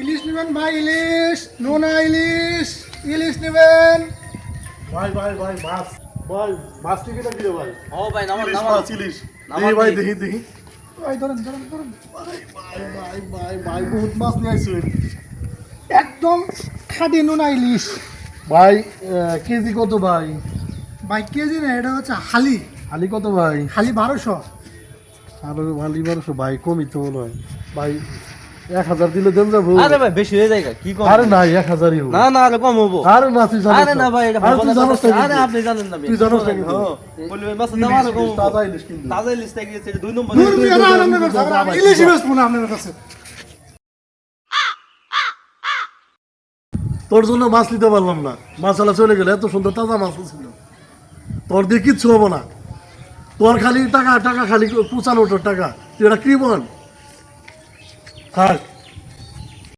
ইলিশ নেবেন ভাই, ইলিশ নোনা ইলিশ, ইলিশ নেবেন ভাই ভাই ভাই মাছ, ভাই মাছ টিকিটা দিলে ভাই। ও ভাই নামান ইলিশ নামান মাছ, ইলিশ দেখি ভাই, দেখি দেখি। ভাই ধরেন ধরেন ধরেন, ভাই ভাই ভাই ভাই ভাই বহুত মাছ নিয়ে আইছেন একদম খাঁটি নোনা ইলিশ। ভাই। কেজি কত ভাই? ভাই কেজি না, এটা হচ্ছে হালি, হালি কত ভাই? হালি 1200। আরো হালি 1200 ভাই, কমই তো মনে হয় ভাই। 1000 দিলে দেন যাবো। আরে ভাই বেশি হয়ে যায় কি কম? আরে নাই 1000ই হোক। না না আরে কম হবো। আরে না তুই জানিস আরে না ভাই এটা আরে ভালো তুই না। জানিস না আরে কিন্তু। আপনি জানেন না ভাই। তুই জানিস না কিন্তু। বলি ভাই মাছের দাম আরো কম। তাজা ইলিশ কিন্তু। তাজা লিস্টে গিয়েছে এটা 2 নম্বর। দূর মিয়া, না, আপনার কাছে, আমরা ইলিশই বেচবো না আপনার কাছে। তোর জন্য মাছ নিতে পারলাম না, মাছালা চলে গেলে, এত সুন্দর তাজা মাছ ছিল। তোর দিয়ে কিচ্ছু হবো না, তোর খালি টাকা টাকা, খালি 95 টাকা, তুই এটা কি বল? থাক।